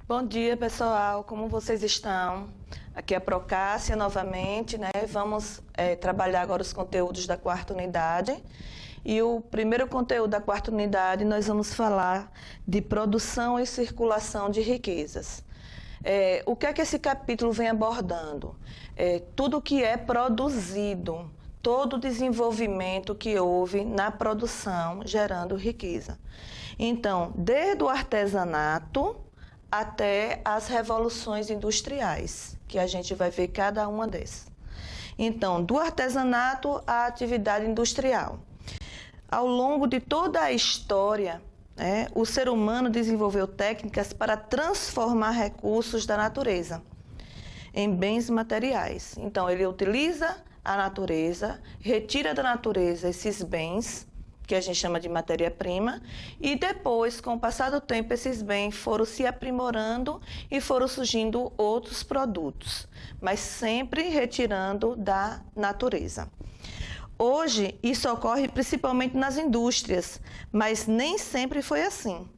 Bom dia, pessoal. Como vocês estão? Aqui é a Procássia novamente, né? Vamos trabalhar agora os conteúdos da quarta unidade. E o primeiro conteúdo da quarta unidade, nós vamos falar de produção e circulação de riquezas. O que é que esse capítulo vem abordando? Tudo que é produzido, todo o desenvolvimento que houve na produção gerando riqueza. Então, desde o artesanato até as revoluções industriais, que a gente vai ver cada uma dessas. Então, do artesanato à atividade industrial. Ao longo de toda a história, o ser humano desenvolveu técnicas para transformar recursos da natureza em bens materiais. Então, ele utiliza a natureza, retira da natureza esses bens, que a gente chama de matéria-prima, e depois, com o passar do tempo, esses bens foram se aprimorando e foram surgindo outros produtos, mas sempre retirando da natureza. Hoje, isso ocorre principalmente nas indústrias, mas nem sempre foi assim.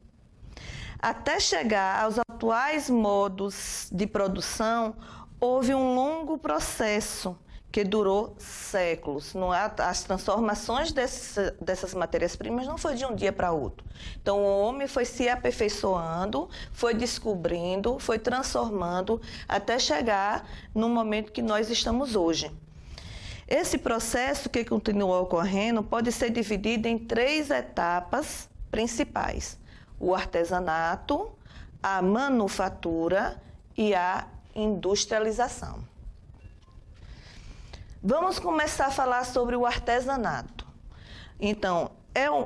Até chegar aos atuais modos de produção, houve um longo processo que durou séculos. As transformações dessas matérias-primas não foi de um dia para outro. Então, o homem foi se aperfeiçoando, foi descobrindo, foi transformando, até chegar no momento que nós estamos hoje. Esse processo que continua ocorrendo pode ser dividido em 3 etapas principais: o artesanato, a manufatura e a industrialização. Vamos começar a falar sobre o artesanato. Então,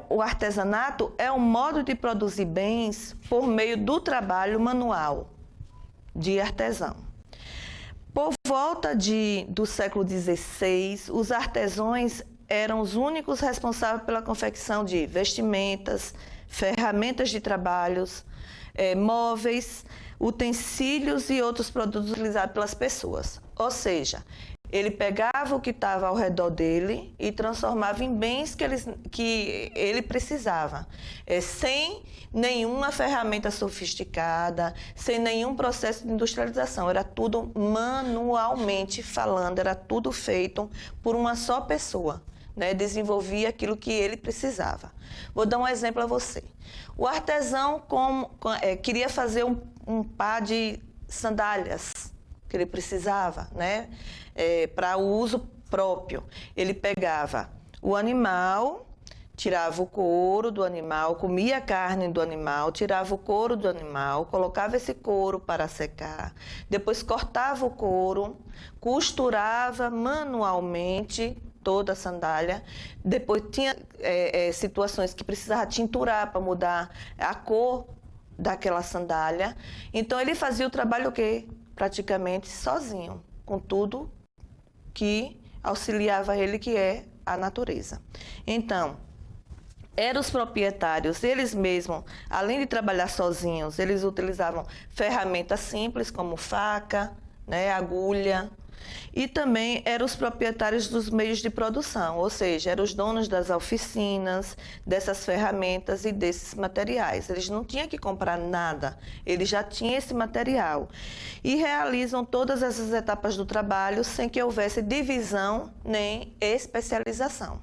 o artesanato é um modo de produzir bens por meio do trabalho manual de artesão. Por volta do século XVI, os artesãos eram os únicos responsáveis pela confecção de vestimentas, ferramentas de trabalhos, móveis, utensílios e outros produtos utilizados pelas pessoas. Ou seja, ele pegava o que estava ao redor dele e transformava em bens que ele precisava, sem nenhuma ferramenta sofisticada, sem nenhum processo de industrialização. Era tudo manualmente falando, era tudo feito por uma só pessoa, né? Desenvolvia aquilo que ele precisava. Vou dar um exemplo a você. O artesão queria fazer um par de sandálias que ele precisava, né? Para o uso próprio. Ele pegava o animal, tirava o couro do animal, comia a carne do animal, tirava o couro do animal, colocava esse couro para secar, depois cortava o couro, costurava manualmente toda a sandália. Depois tinha situações que precisava tinturar para mudar a cor daquela sandália. Então, ele fazia o trabalho o quê? Praticamente sozinho, com tudo que auxiliava ele, que é a natureza. Então, eram os proprietários, eles mesmos, além de trabalhar sozinhos, eles utilizavam ferramentas simples como faca, né, agulha, e também eram os proprietários dos meios de produção, ou seja, eram os donos das oficinas, dessas ferramentas e desses materiais. Eles não tinham que comprar nada, eles já tinham esse material. E realizam todas essas etapas do trabalho sem que houvesse divisão nem especialização.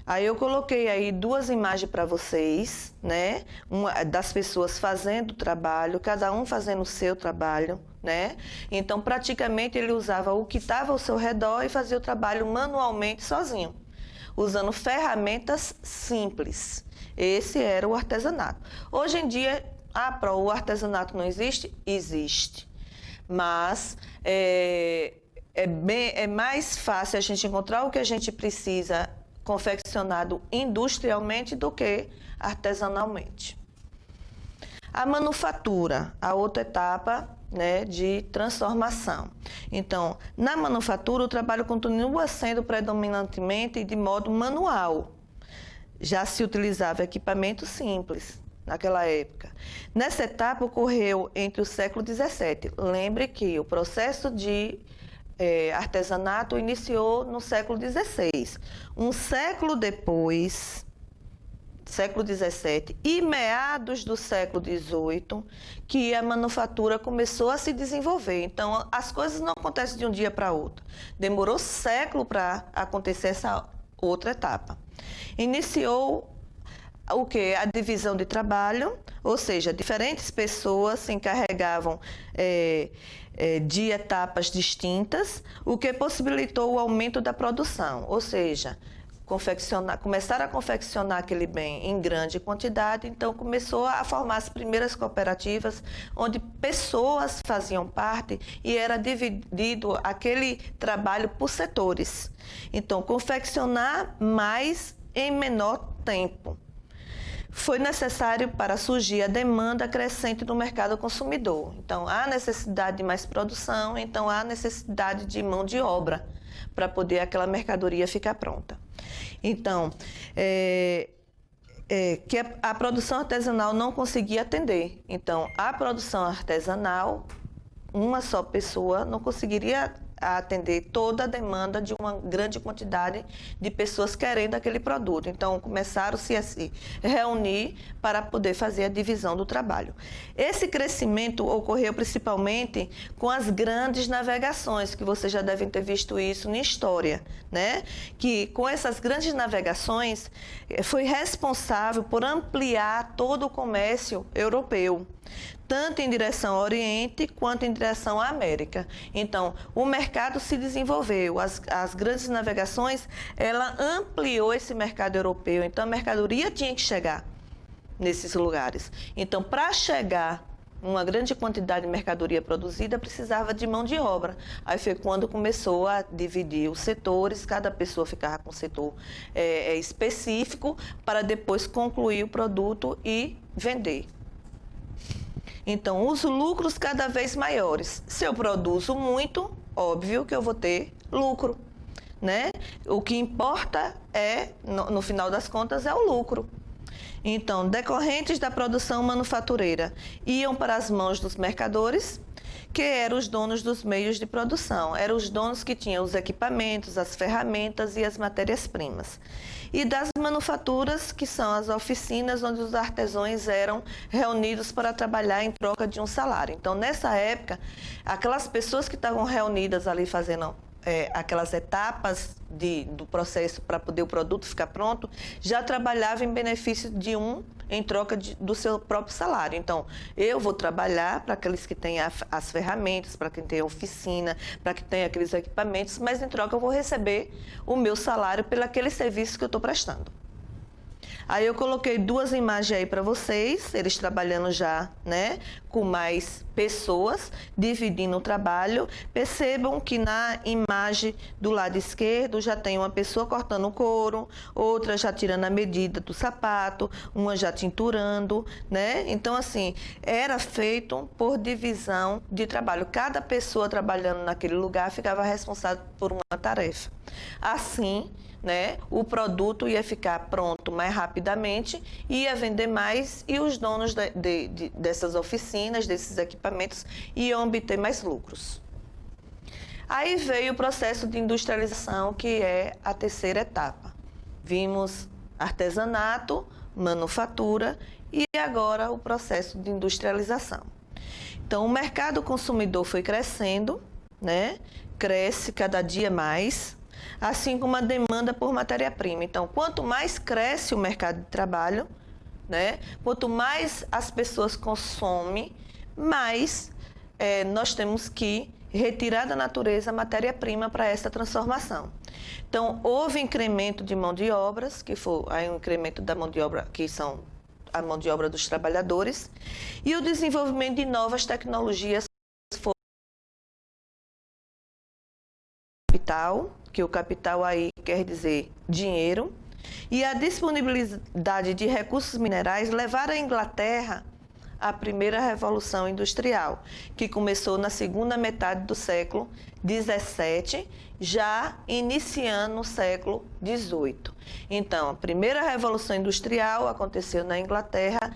Aí eu coloquei aí 2 imagens para vocês, né? Uma das pessoas fazendo o trabalho, cada um fazendo o seu trabalho, né? Então, praticamente, ele usava o que estava ao seu redor e fazia o trabalho manualmente sozinho, usando ferramentas simples. Esse era o artesanato. Hoje em dia, o artesanato não existe? Existe. Mas é mais fácil a gente encontrar o que a gente precisa confeccionado industrialmente do que artesanalmente. A manufatura, a outra etapa, né, de transformação. Então, na manufatura, o trabalho continua sendo predominantemente de modo manual. Já se utilizava equipamento simples naquela época. Nessa etapa ocorreu entre o século XVII. Lembre que o processo de artesanato iniciou no século XVI. Um século depois, século XVII e meados do século XVIII, que a manufatura começou a se desenvolver. Então, as coisas não acontecem de um dia para outro. Demorou século para acontecer essa outra etapa. Iniciou o que? A divisão de trabalho, ou seja, diferentes pessoas se encarregavam de etapas distintas, o que possibilitou o aumento da produção, ou seja, começaram a confeccionar aquele bem em grande quantidade, então começou a formar as primeiras cooperativas, onde pessoas faziam parte e era dividido aquele trabalho por setores. Então, confeccionar mais em menor tempo. Foi necessário para surgir a demanda crescente do mercado consumidor. Então, há necessidade de mais produção, então há necessidade de mão de obra para poder aquela mercadoria ficar pronta. Então, que a produção artesanal não conseguia atender. Então, a produção artesanal, uma só pessoa não conseguiria atender toda a demanda de uma grande quantidade de pessoas querendo aquele produto. Então, começaram-se a se reunir para poder fazer a divisão do trabalho. Esse crescimento ocorreu principalmente com as grandes navegações, que vocês já devem ter visto isso na história, né? Que com essas grandes navegações foi responsável por ampliar todo o comércio europeu, tanto em direção ao Oriente quanto em direção à América. Então, o mercado se desenvolveu, as grandes navegações, ela ampliou esse mercado europeu, então a mercadoria tinha que chegar nesses lugares. Então, para chegar uma grande quantidade de mercadoria produzida, precisava de mão de obra. Aí foi quando começou a dividir os setores, cada pessoa ficava com um setor específico, para depois concluir o produto e vender. Então, os lucros cada vez maiores. Se eu produzo muito, óbvio que eu vou ter lucro, né? O que importa no final das contas, é o lucro. Então, decorrentes da produção manufatureira iam para as mãos dos mercadores, que eram os donos dos meios de produção. Eram os donos que tinham os equipamentos, as ferramentas e as matérias-primas. E das manufaturas, que são as oficinas onde os artesãos eram reunidos para trabalhar em troca de um salário. Então, nessa época, aquelas pessoas que estavam reunidas ali fazendo aquelas etapas do processo para poder o produto ficar pronto, já trabalhava em benefício de em troca do seu próprio salário. Então, eu vou trabalhar para aqueles que têm as ferramentas, para quem tem a oficina, para quem tem aqueles equipamentos, mas em troca eu vou receber o meu salário pelo aquele serviço que eu estou prestando. Aí eu coloquei duas imagens aí para vocês, eles trabalhando já, né, com mais pessoas, dividindo o trabalho. Percebam que na imagem do lado esquerdo já tem uma pessoa cortando o couro, outra já tirando a medida do sapato, uma já tinturando, né? Então, assim, era feito por divisão de trabalho. Cada pessoa trabalhando naquele lugar ficava responsável por uma tarefa. Assim, né, o produto ia ficar pronto mais rapidamente, ia vender mais e os donos dessas oficinas, desses equipamentos, iam obter mais lucros. Aí veio o processo de industrialização, que é a terceira etapa. Vimos artesanato, manufatura e agora o processo de industrialização. Então, o mercado consumidor foi crescendo, né, cresce cada dia mais, assim como a demanda por matéria-prima. Então, quanto mais cresce o mercado de trabalho, né, quanto mais as pessoas consomem, mais nós temos que retirar da natureza a matéria-prima para essa transformação. Então, houve incremento de mão de obras, que foi aí um incremento da mão de obra, que são a mão de obra dos trabalhadores, e o desenvolvimento de novas tecnologias. Capital, que o capital aí quer dizer dinheiro, e a disponibilidade de recursos minerais levaram a Inglaterra à primeira revolução industrial, que começou na segunda metade do século XVII, já iniciando o século XVIII. Então, a primeira revolução industrial aconteceu na Inglaterra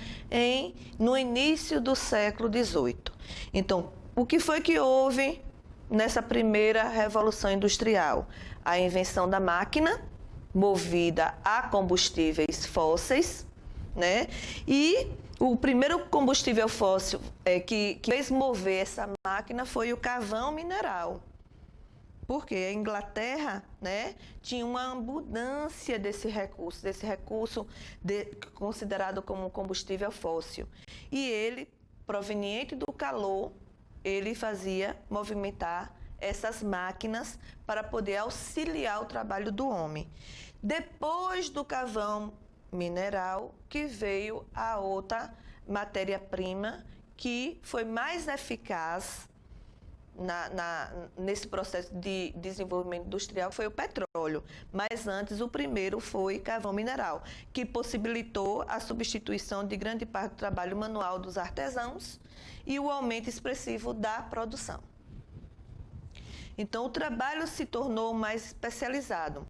no início do século XVIII. Então, o que foi que houve nessa primeira revolução industrial? A invenção da máquina, movida a combustíveis fósseis, né? E o primeiro combustível fóssil que fez mover essa máquina foi o carvão mineral. Porque a Inglaterra, né, tinha uma abundância desse recurso considerado como combustível fóssil. E ele, proveniente do calor, ele fazia movimentar essas máquinas para poder auxiliar o trabalho do homem. Depois do carvão mineral, que veio a outra matéria-prima que foi mais eficaz nesse processo de desenvolvimento industrial, foi o petróleo. Mas antes, o primeiro foi carvão mineral, que possibilitou a substituição de grande parte do trabalho manual dos artesãos e o aumento expressivo da produção. Então, o trabalho se tornou mais especializado,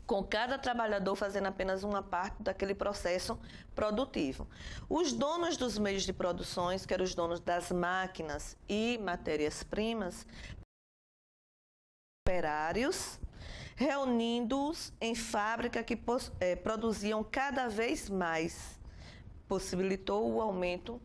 com cada trabalhador fazendo apenas uma parte daquele processo produtivo. Os donos dos meios de produções, que eram os donos das máquinas e matérias-primas, operários, reunindo-os em fábrica que produziam cada vez mais, possibilitou o aumento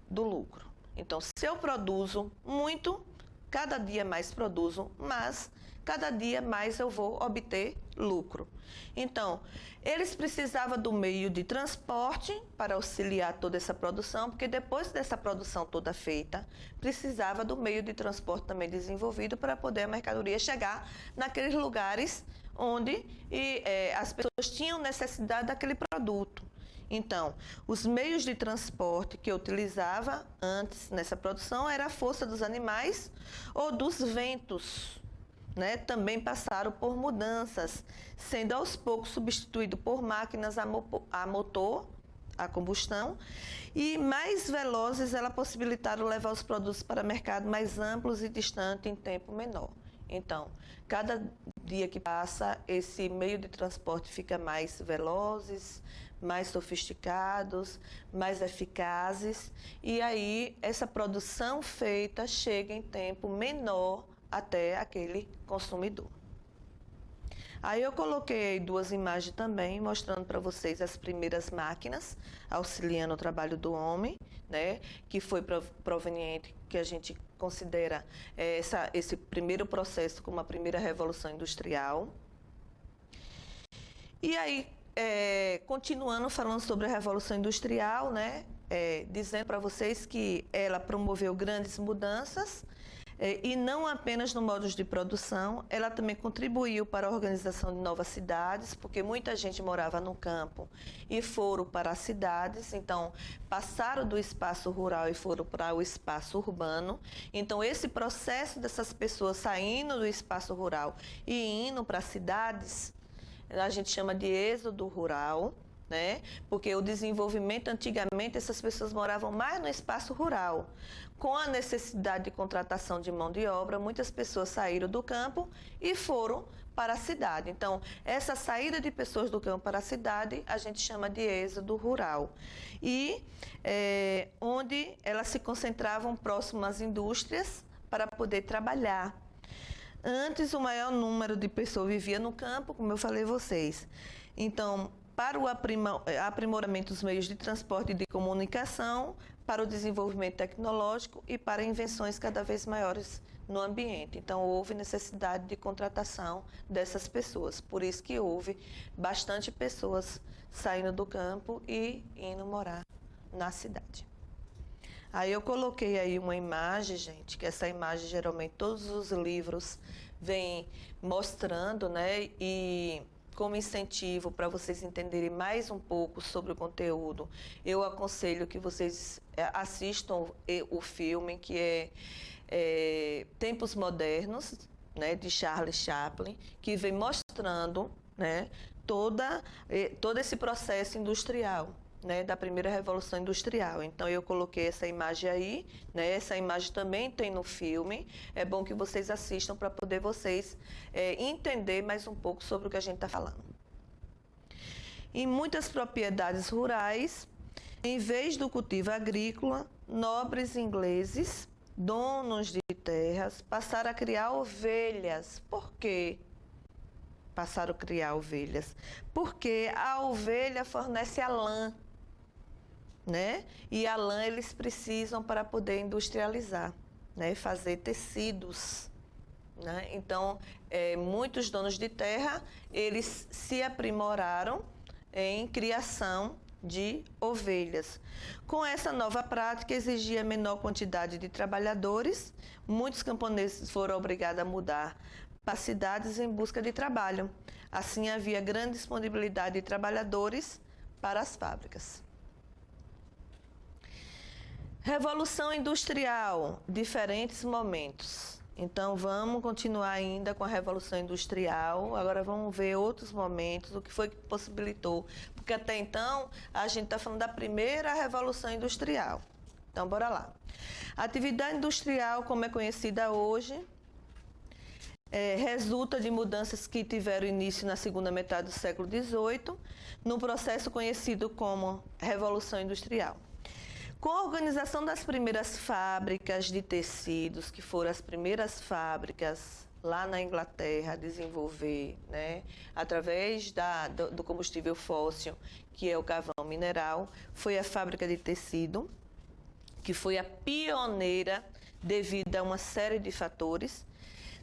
do lucro. Então, se eu produzo muito, cada dia mais produzo, mas cada dia mais eu vou obter lucro. Então, eles precisavam do meio de transporte para auxiliar toda essa produção, porque depois dessa produção toda feita, precisava do meio de transporte também desenvolvido para poder a mercadoria chegar naqueles lugares onde as pessoas tinham necessidade daquele produto. Então, os meios de transporte que eu utilizava antes nessa produção era a força dos animais ou dos ventos, né? Também passaram por mudanças, sendo aos poucos substituído por máquinas a motor, a combustão, e mais velozes, elas possibilitaram levar os produtos para mercados mais amplos e distantes em tempo menor. Então, cada dia que passa, esse meio de transporte fica mais velozes, mais sofisticados, mais eficazes, e aí essa produção feita chega em tempo menor até aquele consumidor. Aí eu coloquei duas imagens também, mostrando para vocês as primeiras máquinas auxiliando o trabalho do homem, né, que foi proveniente, que a gente considera esse primeiro processo como a primeira revolução industrial. E aí, continuando falando sobre a Revolução Industrial, né, dizendo para vocês que ela promoveu grandes mudanças, e não apenas no modo de produção, ela também contribuiu para a organização de novas cidades, porque muita gente morava no campo e foram para as cidades, então passaram do espaço rural e foram para o espaço urbano. Então esse processo dessas pessoas saindo do espaço rural e indo para as cidades, a gente chama de êxodo rural, né? Porque o desenvolvimento, antigamente, essas pessoas moravam mais no espaço rural. Com a necessidade de contratação de mão de obra, muitas pessoas saíram do campo e foram para a cidade. Então, essa saída de pessoas do campo para a cidade, a gente chama de êxodo rural. E onde elas se concentravam próximo às indústrias para poder trabalhar. Antes, o maior número de pessoas vivia no campo, como eu falei a vocês. Então, para o aprimoramento dos meios de transporte e de comunicação, para o desenvolvimento tecnológico e para invenções cada vez maiores no ambiente. Então, houve necessidade de contratação dessas pessoas. Por isso que houve bastante pessoas saindo do campo e indo morar na cidade. Aí eu coloquei aí uma imagem, gente, que essa imagem geralmente todos os livros vêm mostrando, né? E como incentivo para vocês entenderem mais um pouco sobre o conteúdo, eu aconselho que vocês assistam o filme, que é Tempos Modernos, né, de Charles Chaplin, que vem mostrando, né, todo esse processo industrial, né, da primeira revolução industrial. Então eu coloquei essa imagem aí, né, essa imagem também tem no filme. É bom que vocês assistam para poder vocês entender mais um pouco sobre o que a gente está falando. Em muitas propriedades rurais, em vez do cultivo agrícola, nobres ingleses donos de terras passaram a criar ovelhas. Por quê? Passaram a criar ovelhas? Porque a ovelha fornece a lã, né? E a lã eles precisam para poder industrializar, né? Fazer tecidos, né? Então, muitos donos de terra, eles se aprimoraram em criação de ovelhas. Com essa nova prática, exigia menor quantidade de trabalhadores. Muitos camponeses foram obrigados a mudar para cidades em busca de trabalho. Assim, havia grande disponibilidade de trabalhadores para as fábricas. Revolução Industrial, diferentes momentos. Então, vamos continuar ainda com a Revolução Industrial. Agora, vamos ver outros momentos, o que foi que possibilitou. Porque até então, a gente está falando da primeira Revolução Industrial. Então, bora lá. A atividade industrial, como é conhecida hoje, resulta de mudanças que tiveram início na segunda metade do século XVIII, num processo conhecido como Revolução Industrial. Com a organização das primeiras fábricas de tecidos, que foram as primeiras fábricas lá na Inglaterra a desenvolver, né, através do combustível fóssil, que é o carvão mineral, foi a fábrica de tecido, que foi a pioneira devido a uma série de fatores.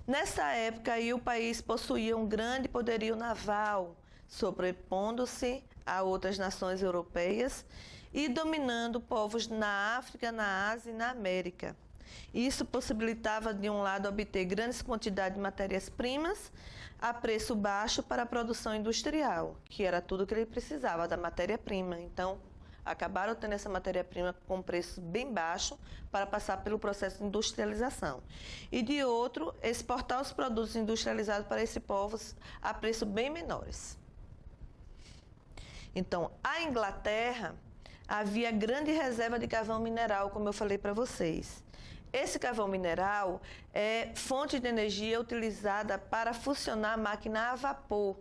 Nessa época, aí, o país possuía um grande poderio naval, sobrepondo-se a outras nações europeias e dominando povos na África, na Ásia e na América. Isso possibilitava, de um lado, obter grandes quantidades de matérias-primas a preço baixo para a produção industrial, que era tudo que ele precisava, da matéria-prima. Então, acabaram tendo essa matéria-prima com preço bem baixo para passar pelo processo de industrialização. E, de outro, exportar os produtos industrializados para esses povos a preços bem menores. Então, a Inglaterra havia grande reserva de carvão mineral, como eu falei para vocês. Esse carvão mineral é fonte de energia utilizada para funcionar a máquina a vapor.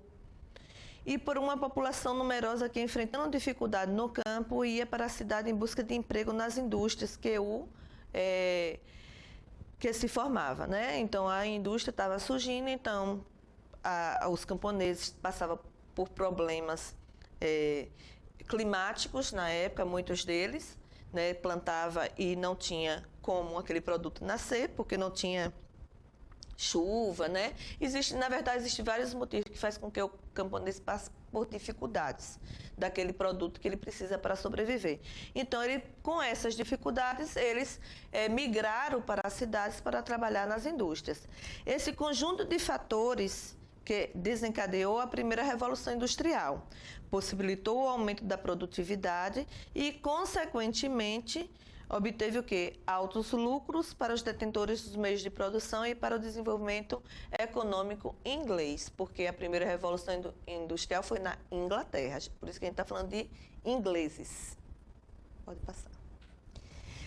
E por uma população numerosa que, enfrentando dificuldade no campo, ia para a cidade em busca de emprego nas indústrias que se formava, né? Então, a indústria estava surgindo, então os camponeses passavam por problemas climáticos na época, muitos deles, né, plantava e não tinha como aquele produto nascer, porque não tinha chuva, né? Na verdade, existem vários motivos que fazem com que o camponês passe por dificuldades daquele produto que ele precisa para sobreviver. Então, com essas dificuldades, eles migraram para as cidades para trabalhar nas indústrias. Esse conjunto de fatores que desencadeou a primeira Revolução Industrial, possibilitou o aumento da produtividade e, consequentemente, obteve o quê? Altos lucros para os detentores dos meios de produção e para o desenvolvimento econômico inglês, porque a primeira Revolução Industrial foi na Inglaterra, por isso que a gente está falando de ingleses. Pode passar.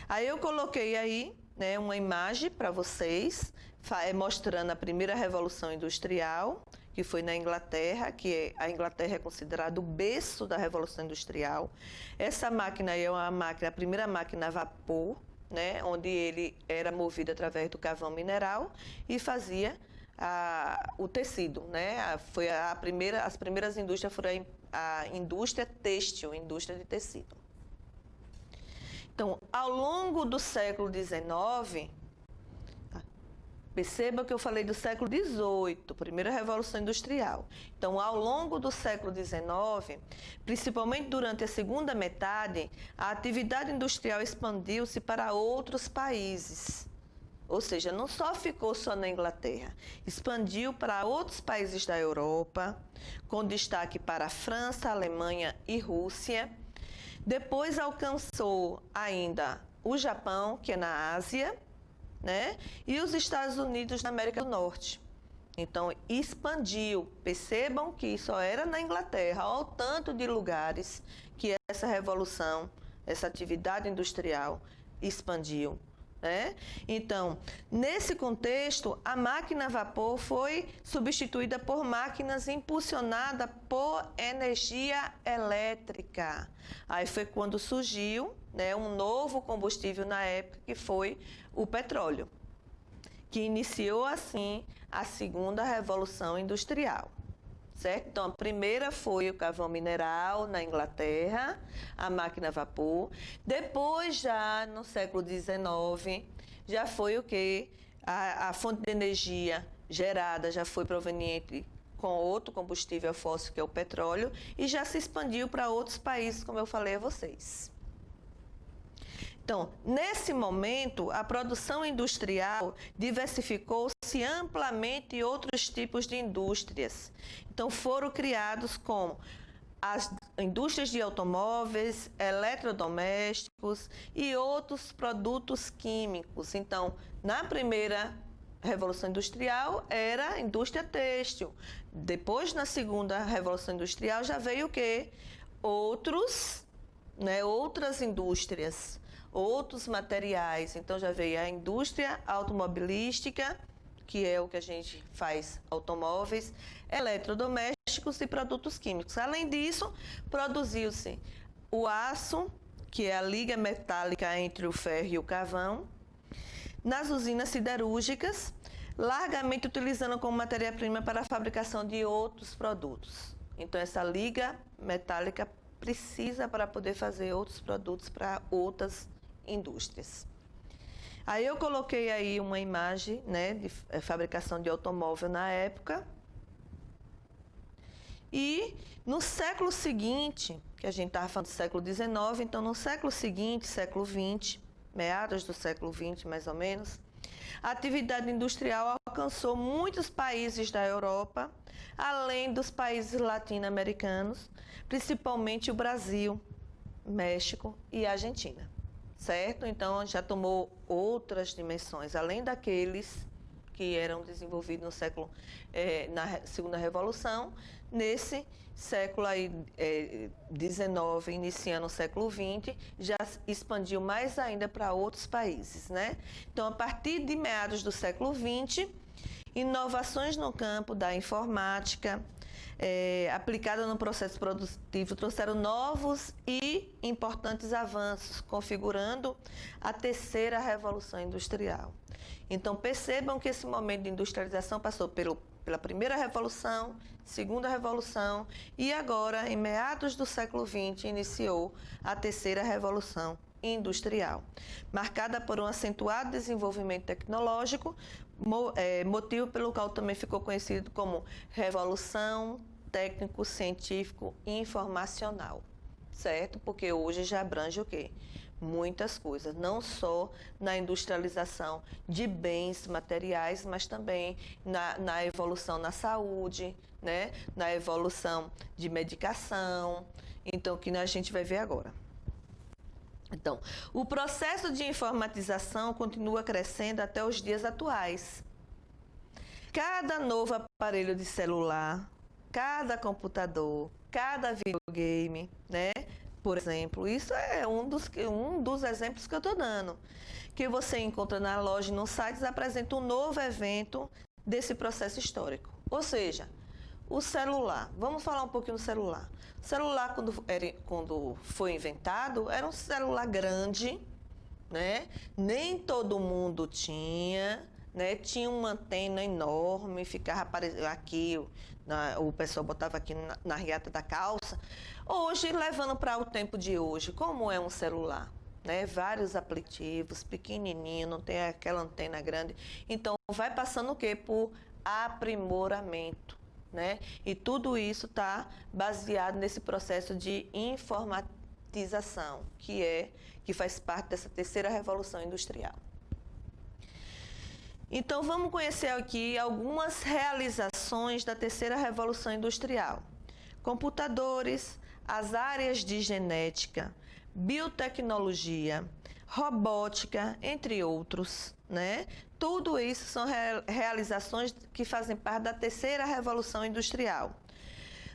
Aí eu coloquei aí, né, uma imagem para vocês, mostrando a primeira Revolução Industrial, que foi na Inglaterra, a Inglaterra é considerada o berço da Revolução Industrial. Essa máquina aí é a primeira máquina a vapor, né, onde ele era movido através do carvão mineral e fazia o tecido, né? As primeiras indústrias foram a indústria têxtil, indústria de tecido. Então, ao longo do século XIX, perceba que eu falei do século XVIII, primeira Revolução Industrial. Então, ao longo do século XIX, principalmente durante a segunda metade, a atividade industrial expandiu-se para outros países. Ou seja, não só ficou só na Inglaterra, expandiu para outros países da Europa, com destaque para a França, Alemanha e Rússia. Depois alcançou ainda o Japão, que é na Ásia, né? E os Estados Unidos na América do Norte. Então, expandiu. Percebam que só era na Inglaterra, olha o tanto de lugares que essa revolução, essa atividade industrial expandiu, Então, nesse contexto, a máquina a vapor foi substituída por máquinas impulsionadas por energia elétrica. Aí foi quando surgiu, um novo combustível na época, que foi o petróleo, que iniciou assim a segunda revolução industrial. Certo? Então, a primeira foi o carvão mineral na Inglaterra, a máquina a vapor. Depois, já no século XIX, já foi o quê? A fonte de energia gerada já foi proveniente com outro combustível fóssil, que é o petróleo, e já se expandiu para outros países, como eu falei a vocês. Então, nesse momento, a produção industrial diversificou-se amplamente em outros tipos de indústrias. Então, foram criados como as indústrias de automóveis, eletrodomésticos e outros produtos químicos. Então, na primeira Revolução Industrial era a indústria têxtil. Depois, na segunda Revolução Industrial, já veio o quê? Outras indústrias, outros materiais. Então, já veio a indústria automobilística, que é o que a gente faz automóveis, eletrodomésticos e produtos químicos. Além disso, produziu-se o aço, que é a liga metálica entre o ferro e o carvão, nas usinas siderúrgicas, largamente utilizando como matéria-prima para a fabricação de outros produtos. Então, essa liga metálica precisa para poder fazer outros produtos para outras indústrias. Aí eu coloquei aí uma imagem, de fabricação de automóvel na época. E no século seguinte, que a gente estava falando do século XIX, então no século seguinte, século XX, meados do século XX mais ou menos, a atividade industrial alcançou muitos países da Europa, além dos países latino-americanos, principalmente o Brasil, México e Argentina. Certo? Então, já tomou outras dimensões, além daqueles que eram desenvolvidos no século, na segunda revolução, nesse século aí, 19, iniciando o século 20, já expandiu mais ainda para outros países, Então, a partir de meados do século 20, inovações no campo da informática, aplicada no processo produtivo, trouxeram novos e importantes avanços, configurando a terceira revolução industrial. Então, percebam que esse momento de industrialização passou pela primeira revolução, segunda revolução e agora, em meados do século XX, iniciou a terceira revolução industrial, marcada por um acentuado desenvolvimento tecnológico, motivo pelo qual também ficou conhecido como Revolução Técnico-Científico Informacional, certo? Porque hoje já abrange o quê? Muitas coisas, não só na industrialização de bens materiais, mas também na evolução na saúde, na evolução de medicação, então, que a gente vai ver agora. Então, o processo de informatização continua crescendo até os dias atuais. Cada novo aparelho de celular, cada computador, cada videogame, por exemplo, isso é um dos exemplos que eu estou dando, que você encontra na loja e nos sites, apresenta um novo evento desse processo histórico. Ou seja, o celular, vamos falar um pouquinho do celular. O celular, quando foi inventado, era um celular grande, Nem todo mundo tinha, Tinha uma antena enorme, ficava aqui, o pessoal botava aqui na regata da calça. Hoje, levando para o tempo de hoje, como é um celular? Vários aplicativos, pequenininho, não tem aquela antena grande. Então, vai passando o quê? Por aprimoramento. E tudo isso está baseado nesse processo de informatização, que faz parte dessa terceira revolução industrial. Então, vamos conhecer aqui algumas realizações da terceira revolução industrial. Computadores, as áreas de genética, biotecnologia, robótica, entre outros, Tudo isso são realizações que fazem parte da terceira revolução industrial.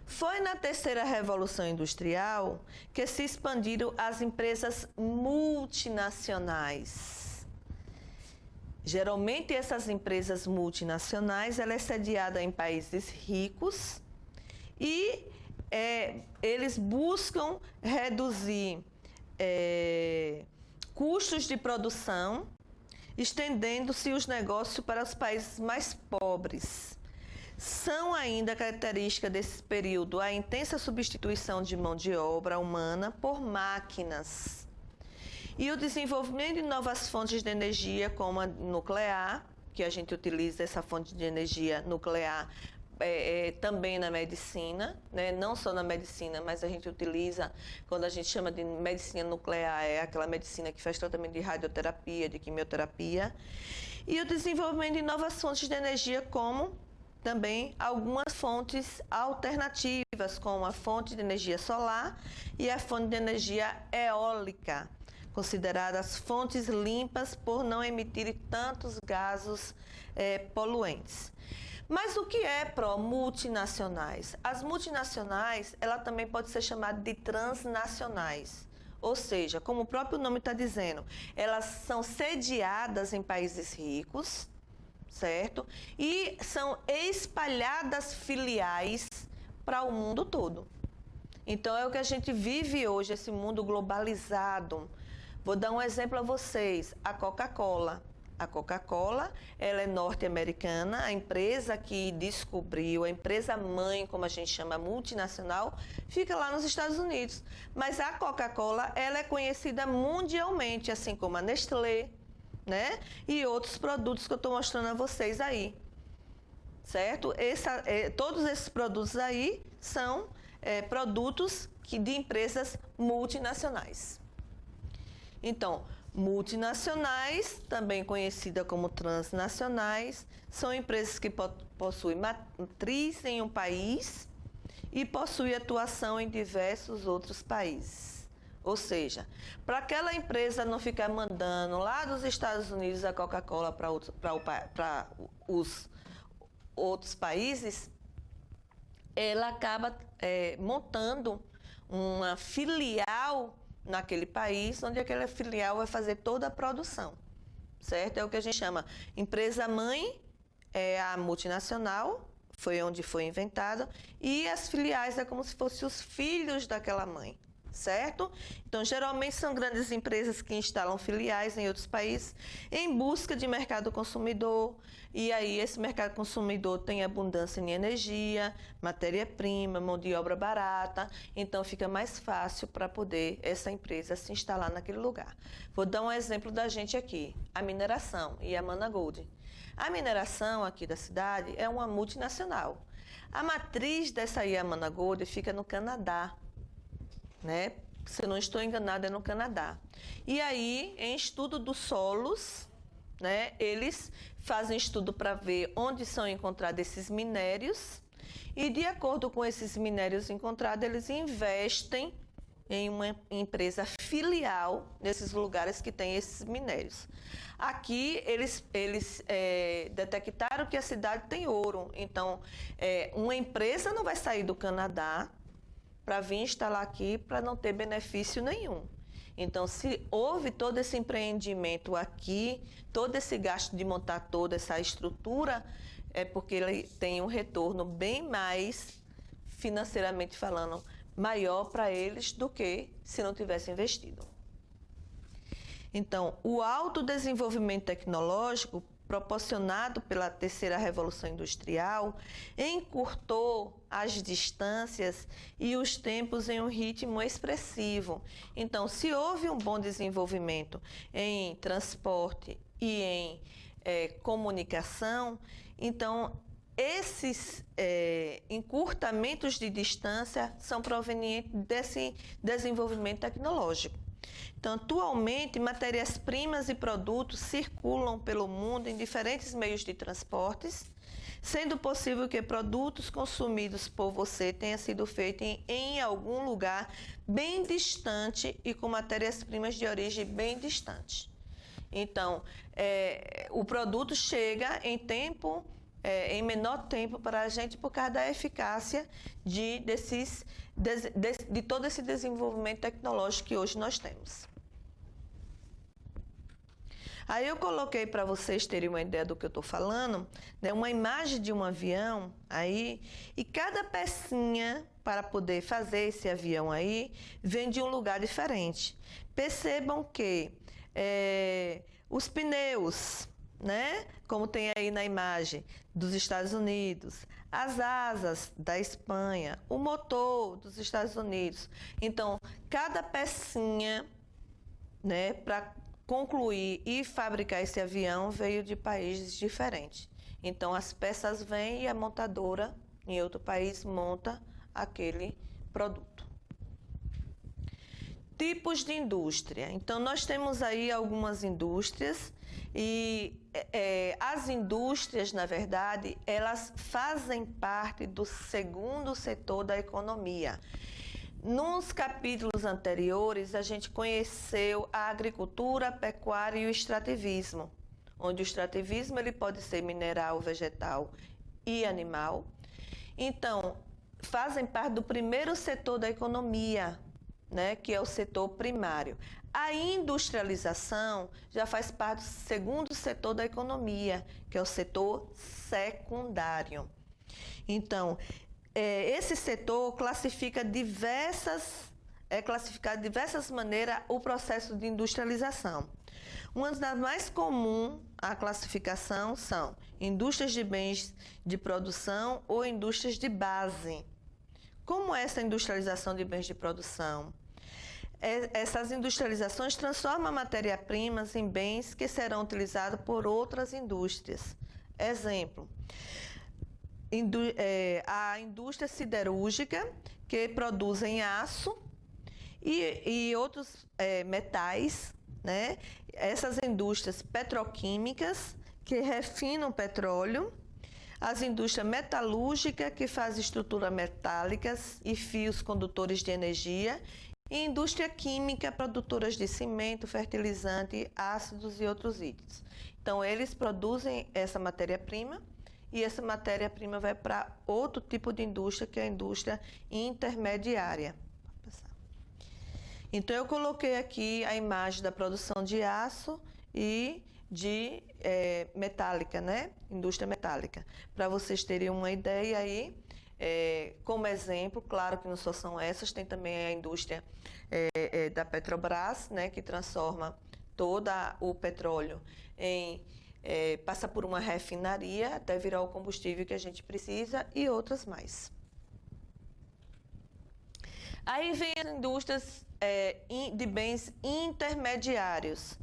Foi na terceira revolução industrial que se expandiram as empresas multinacionais. Geralmente essas empresas multinacionais, ela é sediada em países ricos e eles buscam reduzir custos de produção, estendendo-se os negócios para os países mais pobres. São ainda características desse período a intensa substituição de mão de obra humana por máquinas e o desenvolvimento de novas fontes de energia, como a nuclear, que a gente utiliza essa fonte de energia nuclear também na medicina, né? Não só na medicina, mas a gente utiliza, quando a gente chama de medicina nuclear, é aquela medicina que faz tratamento de radioterapia, de quimioterapia, e o desenvolvimento de novas fontes de energia, como também algumas fontes alternativas, como a fonte de energia solar e a fonte de energia eólica, consideradas fontes limpas por não emitirem tantos gases poluentes. Mas o que é multinacionais? As multinacionais, ela também pode ser chamada de transnacionais. Ou seja, como o próprio nome está dizendo, elas são sediadas em países ricos, certo? E são espalhadas filiais para o mundo todo. Então, é o que a gente vive hoje, esse mundo globalizado. Vou dar um exemplo a vocês, a Coca-Cola. A Coca-Cola, ela é norte-americana, a empresa que descobriu, a empresa mãe, como a gente chama, multinacional, fica lá nos Estados Unidos. Mas a Coca-Cola, ela é conhecida mundialmente, assim como a Nestlé, né? E outros produtos que eu estou mostrando a vocês aí, certo? Todos esses produtos aí são produtos de empresas multinacionais. Então, multinacionais, também conhecidas como transnacionais, são empresas que possuem matriz em um país e possuem atuação em diversos outros países. Ou seja, para aquela empresa não ficar mandando lá dos Estados Unidos a Coca-Cola para os outros países, ela acaba montando uma filial naquele país, onde aquela filial vai fazer toda a produção, certo? É o que a gente chama empresa mãe, é a multinacional, foi onde foi inventado, e as filiais é como se fossem os filhos daquela mãe, certo? Então, geralmente são grandes empresas que instalam filiais em outros países em busca de mercado consumidor, e aí esse mercado consumidor tem abundância em energia, matéria-prima, mão de obra barata, então fica mais fácil para poder essa empresa se instalar naquele lugar. Vou dar um exemplo da gente aqui, a mineração e a Mana Gold. A mineração aqui da cidade é uma multinacional. A matriz dessa Yamana Gold fica no Canadá, né? Se eu não estou enganada, é no Canadá. E aí, em estudo dos solos, né, eles fazem estudo para ver onde são encontrados esses minérios e, de acordo com esses minérios encontrados, eles investem em uma empresa filial nesses lugares que tem esses minérios. Aqui, eles detectaram que a cidade tem ouro. Então, uma empresa não vai sair do Canadá para vir instalar aqui para não ter benefício nenhum. Então, se houve todo esse empreendimento aqui, todo esse gasto de montar toda essa estrutura, é porque ele tem um retorno bem mais, financeiramente falando, maior para eles do que se não tivesse investido. Então, o alto desenvolvimento tecnológico proporcionado pela terceira revolução industrial encurtou as distâncias e os tempos em um ritmo expressivo. Então, se houve um bom desenvolvimento em transporte e em comunicação, então esses encurtamentos de distância são provenientes desse desenvolvimento tecnológico. Então, atualmente, matérias-primas e produtos circulam pelo mundo em diferentes meios de transportes, sendo possível que produtos consumidos por você tenham sido feitos em algum lugar bem distante e com matérias-primas de origem bem distante. Então, o produto chega em menor tempo para a gente por causa da eficácia de todo esse desenvolvimento tecnológico que hoje nós temos. Aí eu coloquei para vocês terem uma ideia do que eu estou falando, né, uma imagem de um avião aí, e cada pecinha para poder fazer esse avião aí vem de um lugar diferente. Percebam que os pneus, né, como tem aí na imagem dos Estados Unidos, as asas da Espanha, o motor dos Estados Unidos. Então, cada pecinha, né, para concluir e fabricar esse avião veio de países diferentes. Então, as peças vêm e a montadora em outro país monta aquele produto. Tipos de indústria. Então, nós temos aí algumas indústrias e as indústrias, na verdade, elas fazem parte do segundo setor da economia. Nos capítulos anteriores, a gente conheceu a agricultura, a pecuária e o extrativismo, onde o extrativismo ele pode ser mineral, vegetal e animal. Então, fazem parte do primeiro setor da economia, né, que é o setor primário. A industrialização já faz parte do segundo setor da economia, que é o setor secundário. Então, esse setor classificado de diversas maneiras o processo de industrialização. Uma das mais comuns a classificação são indústrias de bens de produção ou indústrias de base. Como é essa industrialização de bens de produção? Essas industrializações transformam matéria-primas em bens que serão utilizados por outras indústrias. Exemplo, a indústria siderúrgica, que produzem aço e outros metais, né? Essas indústrias petroquímicas, que refinam petróleo, as indústrias metalúrgicas, que fazem estruturas metálicas e fios condutores de energia, e indústria química, produtoras de cimento, fertilizante, ácidos e outros itens. Então, eles produzem essa matéria-prima, e essa matéria-prima vai para outro tipo de indústria, que é a indústria intermediária. Então, eu coloquei aqui a imagem da produção de aço e de metálica, né? Indústria metálica. Para vocês terem uma ideia aí, como exemplo, claro que não só são essas, tem também a indústria da Petrobras, né? Que transforma todo o petróleo passa por uma refinaria até virar o combustível que a gente precisa e outras mais. Aí vem as indústrias de bens intermediários.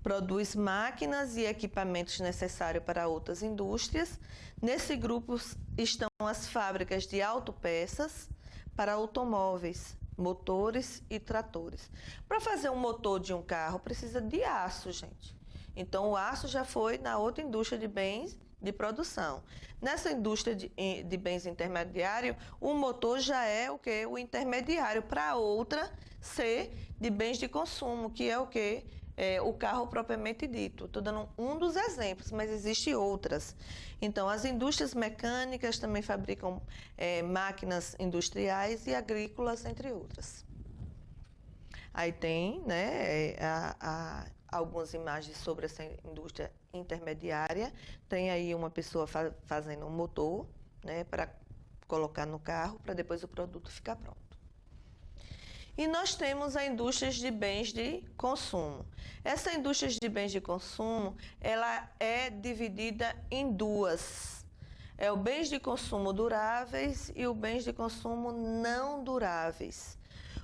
Produz máquinas e equipamentos necessários para outras indústrias. Nesse grupo estão as fábricas de autopeças para automóveis, motores e tratores. Para fazer um motor de um carro precisa de aço, gente. Então, o aço já foi na outra indústria de bens de produção. Nessa indústria de bens intermediários, o motor já é o que? O intermediário para outra ser de bens de consumo, que é o que? O carro propriamente dito. Estou dando um dos exemplos, mas existem outras. Então, as indústrias mecânicas também fabricam máquinas industriais e agrícolas, entre outras. Aí tem, né, algumas imagens sobre essa indústria intermediária. Tem aí uma pessoa fazendo um motor, né, para colocar no carro, para depois o produto ficar pronto. E nós temos a indústria de bens de consumo. Essa indústria de bens de consumo, ela é dividida em duas. É o bens de consumo duráveis e o bens de consumo não duráveis.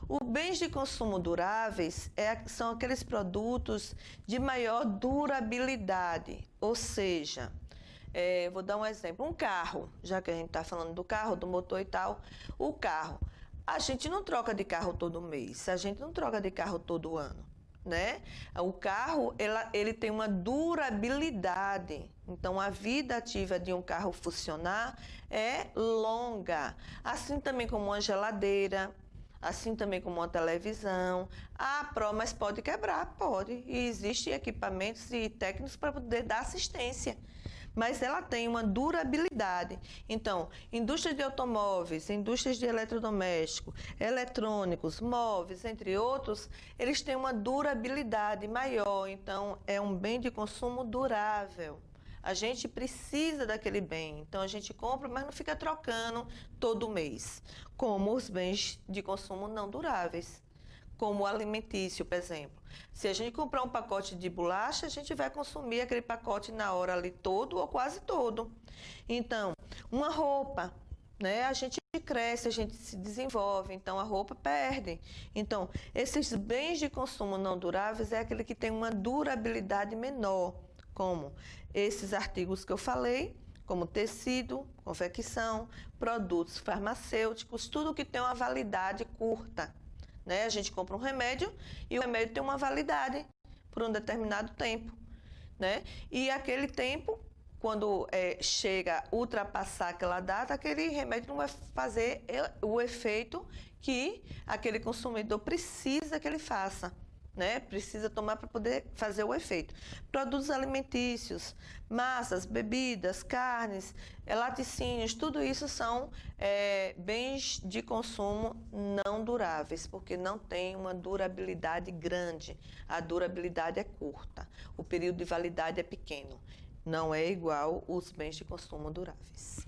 Os bens de consumo duráveis são aqueles produtos de maior durabilidade, ou seja, vou dar um exemplo, um carro, já que a gente está falando do carro, do motor e tal, o carro, a gente não troca de carro todo mês, a gente não troca de carro todo ano, né? O carro, ele tem uma durabilidade, então a vida ativa de um carro funcionar é longa, assim também como uma geladeira, assim também como uma televisão. Mas pode quebrar? Pode. E existem equipamentos e técnicos para poder dar assistência. mas ela tem uma durabilidade. Então, indústria de automóveis, indústrias de eletrodoméstico, eletrônicos, móveis, entre outros, eles têm uma durabilidade maior. Então, é um bem de consumo durável. A gente precisa daquele bem, então a gente compra, mas não fica trocando todo mês, como os bens de consumo não duráveis, como o alimentício, por exemplo. Se a gente comprar um pacote de bolacha, a gente vai consumir aquele pacote na hora ali todo ou quase todo. Então, uma roupa, né? A gente cresce, a gente se desenvolve, então a roupa perde. Então, esses bens de consumo não duráveis é aquele que tem uma durabilidade menor, como esses artigos que eu falei, como tecido, confecção, produtos farmacêuticos, tudo que tem uma validade curta, né? A gente compra um remédio e o remédio tem uma validade por um determinado tempo, né? E aquele tempo, quando chega a ultrapassar aquela data, aquele remédio não vai fazer o efeito que aquele consumidor precisa que ele faça, né? Precisa tomar para poder fazer o efeito. Produtos alimentícios, massas, bebidas, carnes, laticínios, tudo isso são bens de consumo não duráveis, porque não tem uma durabilidade grande. A durabilidade é curta, o período de validade é pequeno. Não é igual os bens de consumo duráveis.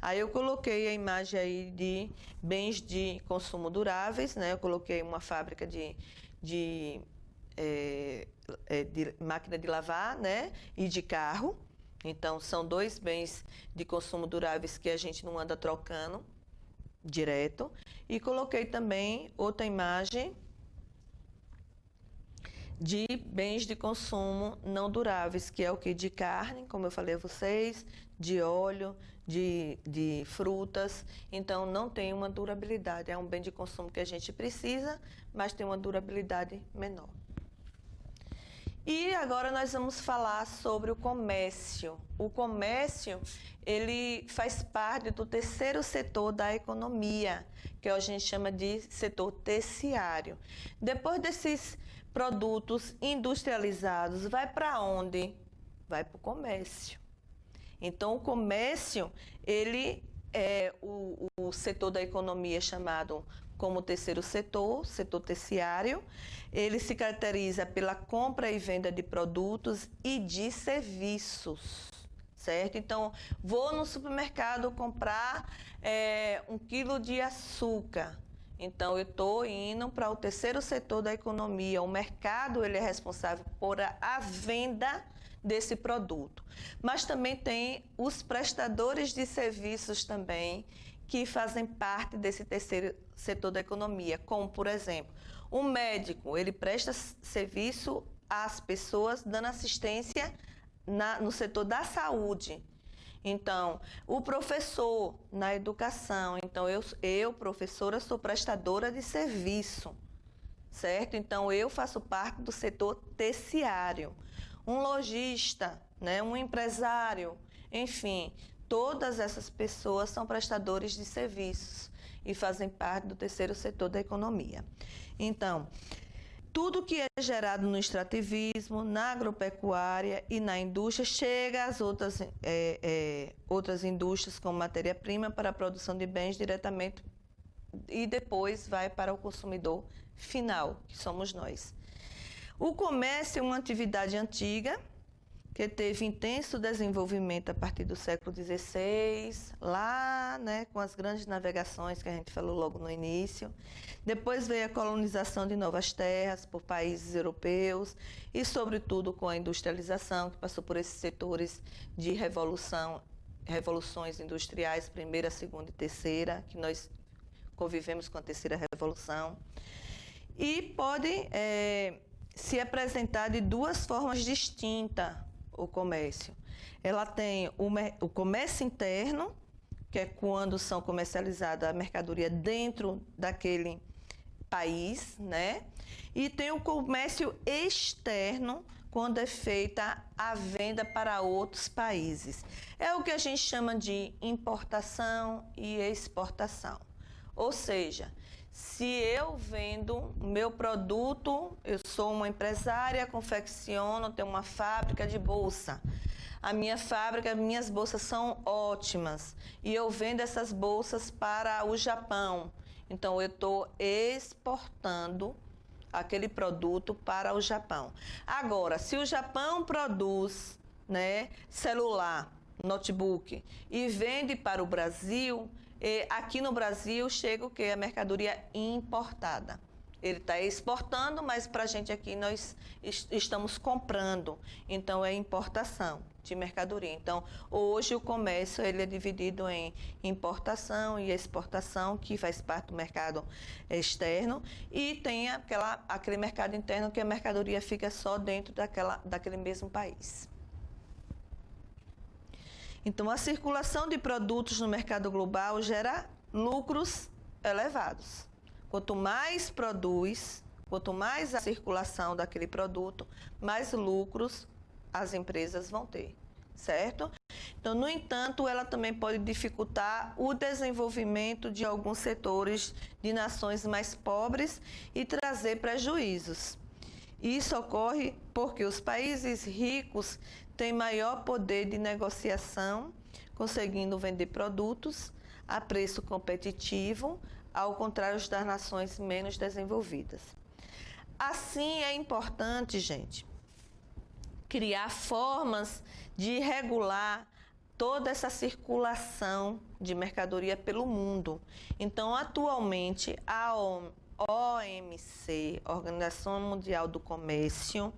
Aí eu coloquei a imagem aí de bens de consumo duráveis, né? Eu coloquei uma fábrica de máquina de lavar, né? E de carro. Então, são dois bens de consumo duráveis que a gente não anda trocando direto. E coloquei também outra imagem de bens de consumo não duráveis, que é o que? De carne, como eu falei a vocês, de óleo, de frutas. Então, não tem uma durabilidade. É um bem de consumo que a gente precisa, mas tem uma durabilidade menor. E agora nós vamos falar sobre o comércio. O comércio, ele faz parte do terceiro setor da economia, que a gente chama de setor terciário. Depois desses produtos industrializados, vai para onde? Vai para o comércio. Então, o comércio, ele é o setor da economia chamado como terceiro setor, setor terciário. Ele se caracteriza pela compra e venda de produtos e de serviços, certo? Então, vou no supermercado comprar 1 quilo de açúcar. Então, eu estou indo para o terceiro setor da economia. O mercado, ele é responsável por a venda desse produto. Mas também tem os prestadores de serviços também, que fazem parte desse terceiro setor da economia, como, por exemplo, o médico, ele presta serviço às pessoas, dando assistência no setor da saúde. Então, o professor na educação, então eu professora, sou prestadora de serviço, certo? Então, eu faço parte do setor terciário. Um lojista, né? Um empresário, enfim, todas essas pessoas são prestadores de serviços e fazem parte do terceiro setor da economia. Então, tudo que é gerado no extrativismo, na agropecuária e na indústria chega às outras indústrias como matéria-prima para a produção de bens diretamente e depois vai para o consumidor final, que somos nós. O comércio é uma atividade antiga, que teve intenso desenvolvimento a partir do século XVI, lá, né, com as grandes navegações que a gente falou logo no início. Depois veio a colonização de novas terras por países europeus e, sobretudo, com a industrialização, que passou por esses setores de revoluções industriais, primeira, segunda e terceira, que nós convivemos com a terceira revolução. E pode se apresentar de duas formas distintas. O comércio. Ela tem o comércio interno, que é quando são comercializadas a mercadoria dentro daquele país, né? E tem o comércio externo, quando é feita a venda para outros países. É o que a gente chama de importação e exportação. Ou seja, se eu vendo meu produto, eu sou uma empresária, confecciono, tenho uma fábrica de bolsa. a minha fábrica, minhas bolsas são ótimas e eu vendo essas bolsas para o Japão. Então, eu estou exportando aquele produto para o Japão. Agora, se o Japão produz, né, celular, notebook e vende para o Brasil, aqui no Brasil chega o quê? A mercadoria importada. Ele está exportando, mas para a gente aqui nós estamos comprando. Então, é importação de mercadoria. Então, hoje o comércio ele é dividido em importação e exportação, que faz parte do mercado externo, e tem aquele mercado interno que a mercadoria fica só dentro daquele mesmo país. Então, a circulação de produtos no mercado global gera lucros elevados. Quanto mais produz, quanto mais a circulação daquele produto, mais lucros as empresas vão ter, certo? Então, no entanto, ela também pode dificultar o desenvolvimento de alguns setores de nações mais pobres e trazer prejuízos. Isso ocorre porque os países ricos têm maior poder de negociação, conseguindo vender produtos a preço competitivo, ao contrário das nações menos desenvolvidas. Assim, é importante, gente, criar formas de regular toda essa circulação de mercadoria pelo mundo. Então, atualmente, a OMC, Organização Mundial do Comércio,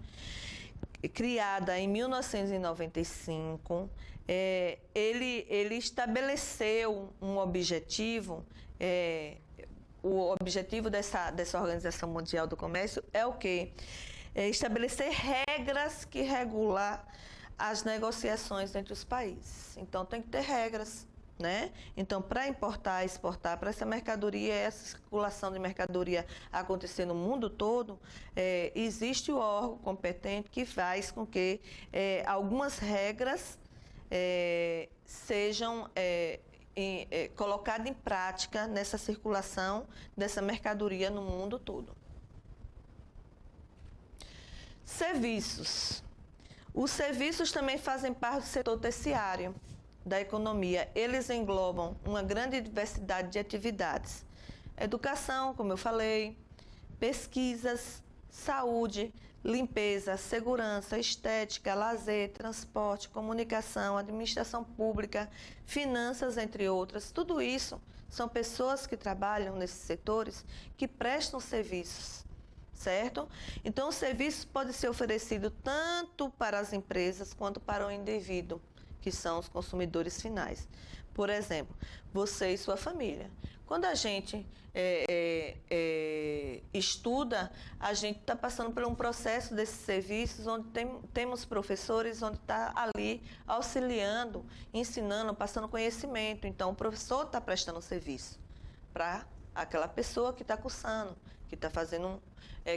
criada em 1995, ele estabeleceu um objetivo. O objetivo dessa Organização Mundial do Comércio é o quê? Estabelecer regras que regulam as negociações entre os países. Então, tem que ter regras, né? Então, para importar, exportar, para essa mercadoria, essa circulação de mercadoria acontecer no mundo todo, existe o órgão competente que faz com que algumas regras sejam colocadas em prática nessa circulação dessa mercadoria no mundo todo. Serviços. Os serviços também fazem parte do setor terciário da economia. Eles englobam uma grande diversidade de atividades. Educação, como eu falei, pesquisas, saúde, limpeza, segurança, estética, lazer, transporte, comunicação, administração pública, finanças, entre outras. Tudo isso são pessoas que trabalham nesses setores que prestam serviços, certo? Então, o serviço pode ser oferecido tanto para as empresas quanto para o indivíduo, que são os consumidores finais. Por exemplo, você e sua família. Quando a gente estuda, a gente está passando por um processo desses serviços onde temos professores, onde está ali auxiliando, ensinando, passando conhecimento. Então, o professor está prestando serviço para aquela pessoa que está cursando, que está fazendo,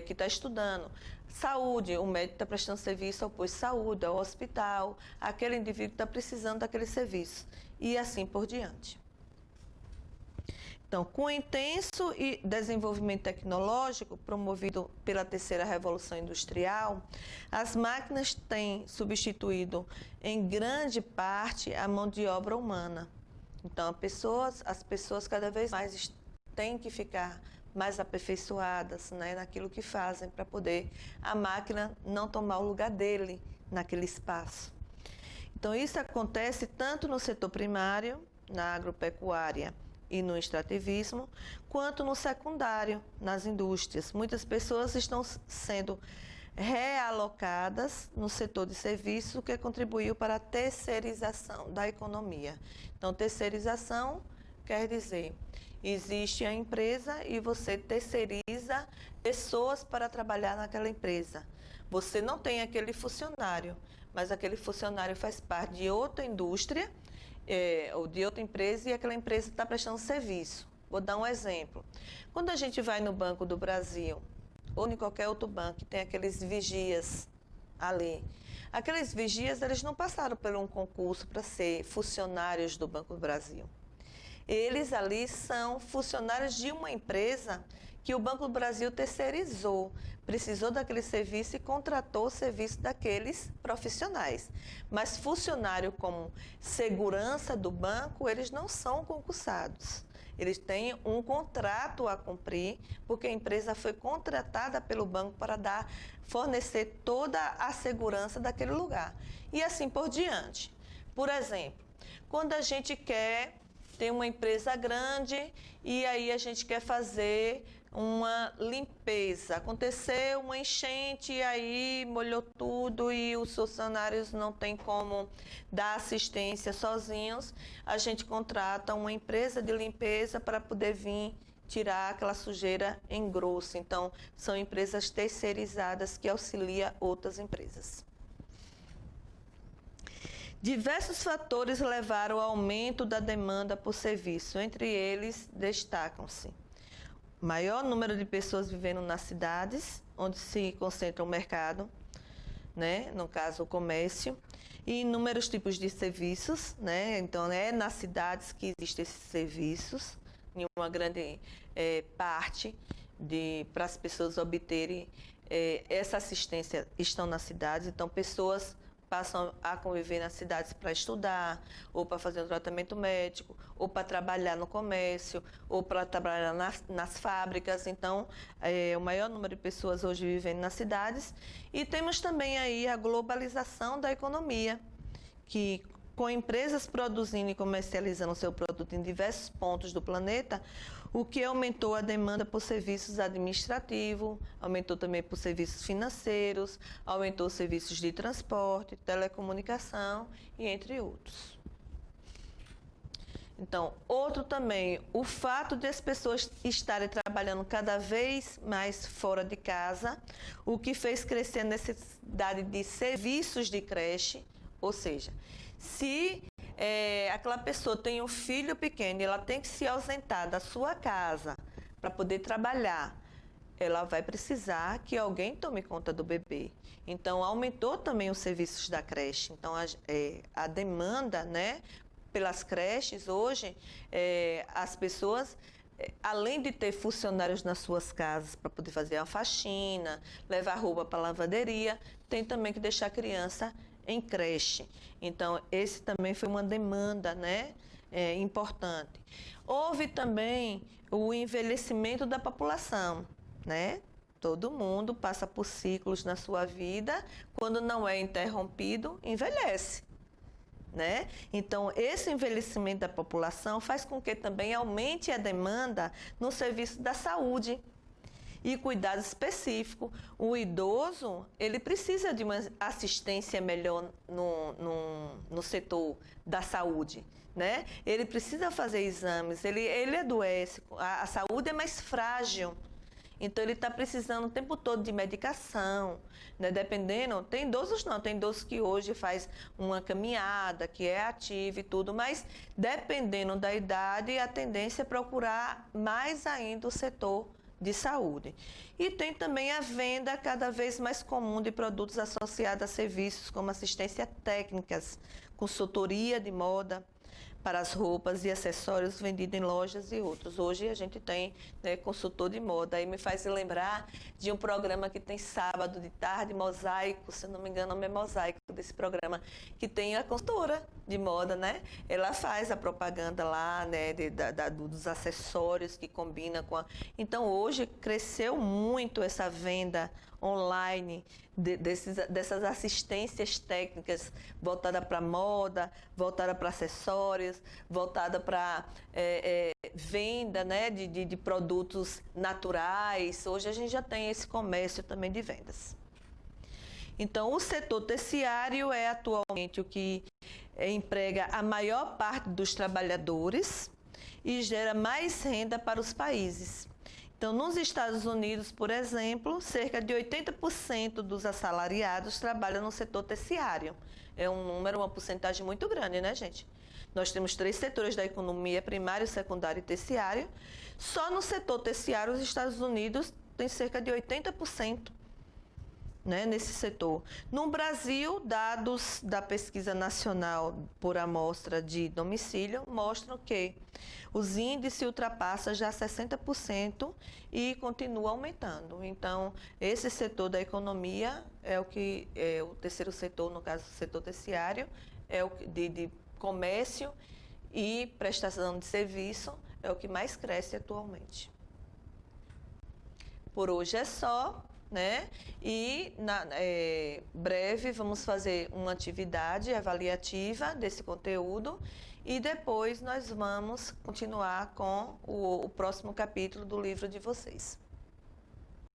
que está estudando. Saúde, o médico está prestando serviço ao posto de saúde, ao hospital, aquele indivíduo está precisando daquele serviço, e assim por diante. Então, com o intenso desenvolvimento tecnológico promovido pela terceira revolução industrial, as máquinas têm substituído em grande parte a mão de obra humana. Então, as pessoas cada vez mais têm que ficar mais aperfeiçoadas, né, naquilo que fazem, para poder a máquina não tomar o lugar dele naquele espaço. Então, isso acontece tanto no setor primário, na agropecuária e no extrativismo, quanto no secundário, nas indústrias. Muitas pessoas estão sendo realocadas no setor de serviços, o que contribuiu para a terceirização da economia. Então, terceirização quer dizer, existe a empresa e você terceiriza pessoas para trabalhar naquela empresa. Você não tem aquele funcionário, mas aquele funcionário faz parte de outra indústria ou de outra empresa, e aquela empresa está prestando serviço. Vou dar um exemplo. Quando a gente vai no Banco do Brasil ou em qualquer outro banco, tem aqueles vigias ali. Aqueles vigias, eles não passaram por um concurso para ser funcionários do Banco do Brasil. Eles ali são funcionários de uma empresa que o Banco do Brasil terceirizou, precisou daquele serviço e contratou o serviço daqueles profissionais. Mas funcionário como segurança do banco, eles não são concursados. Eles têm um contrato a cumprir, porque a empresa foi contratada pelo banco para fornecer toda a segurança daquele lugar. E assim por diante. Por exemplo, quando a gente quer ter uma empresa grande e aí a gente quer fazer uma limpeza. Aconteceu uma enchente e aí molhou tudo e os funcionários não têm como dar assistência sozinhos. A gente contrata uma empresa de limpeza para poder vir tirar aquela sujeira em grosso. Então, são empresas terceirizadas que auxiliam outras empresas. Diversos fatores levaram ao aumento da demanda por serviço. Entre eles, destacam-se maior número de pessoas vivendo nas cidades, onde se concentra o mercado, né? No caso, o comércio, e inúmeros tipos de serviços, né? Então, é nas cidades que existem esses serviços, em uma grande parte para as pessoas obterem essa assistência estão nas cidades. Então, pessoas passam a conviver nas cidades para estudar, ou para fazer um tratamento médico, ou para trabalhar no comércio, ou para trabalhar nas fábricas. Então, o maior número de pessoas hoje vivendo nas cidades. E temos também aí a globalização da economia, que com empresas produzindo e comercializando seu produto em diversos pontos do planeta, o que aumentou a demanda por serviços administrativos, aumentou também por serviços financeiros, aumentou serviços de transporte, telecomunicação e entre outros. Então, outro também, o fato de as pessoas estarem trabalhando cada vez mais fora de casa, o que fez crescer a necessidade de serviços de creche, ou seja, se aquela pessoa tem um filho pequeno e ela tem que se ausentar da sua casa para poder trabalhar, ela vai precisar que alguém tome conta do bebê. Então, aumentou também os serviços da creche. Então, a demanda, né, pelas creches, hoje, as pessoas, além de ter funcionários nas suas casas para poder fazer a faxina, levar roupa para a lavanderia, tem também que deixar a criança em creche. Então, esse também foi uma demanda, né, importante. Houve também o envelhecimento da população, né? Todo mundo passa por ciclos na sua vida, quando não é interrompido, envelhece, né? Então, esse envelhecimento da população faz com que também aumente a demanda no serviço da saúde e cuidado específico. O idoso, ele precisa de uma assistência melhor no setor da saúde, né? Ele precisa fazer exames, ele adoece, a saúde é mais frágil. Então, ele está precisando o tempo todo de medicação, né? Dependendo, tem idosos não, tem idosos que hoje faz uma caminhada, que é ativa e tudo, mas dependendo da idade, a tendência é procurar mais ainda o setor de saúde. E tem também a venda cada vez mais comum de produtos associados a serviços como assistência técnicas, consultoria de moda para as roupas e acessórios vendidos em lojas e outros. Hoje a gente tem, né, consultor de moda. Aí me faz lembrar de um programa que tem sábado de tarde, Mosaico, se eu não me engano, o nome é Mosaico desse programa, que tem a consultora de moda, né? Ela faz a propaganda lá, né, dos acessórios que combina com a... Então, hoje cresceu muito essa venda online dessas assistências técnicas voltada para moda, voltada para acessórios, voltada para venda, né, de produtos naturais. Hoje a gente já tem esse comércio também de vendas. Então, o setor terciário é atualmente o que emprega a maior parte dos trabalhadores e gera mais renda para os países. Então, nos Estados Unidos, por exemplo, cerca de 80% dos assalariados trabalham no setor terciário. É um número, uma porcentagem muito grande, né, gente? Nós temos 3 setores da economia, primário, secundário e terciário. Só no setor terciário, os Estados Unidos têm cerca de 80%. né, nesse setor. No Brasil, dados da Pesquisa Nacional por Amostra de Domicílio mostram que os índices ultrapassam já 60% e continua aumentando. Então, esse setor da economia é o que é o terceiro setor, no caso, o setor terciário, é o de comércio e prestação de serviço, é o que mais cresce atualmente. Por hoje é só, né? E breve vamos fazer uma atividade avaliativa desse conteúdo e depois nós vamos continuar com o próximo capítulo do livro de vocês.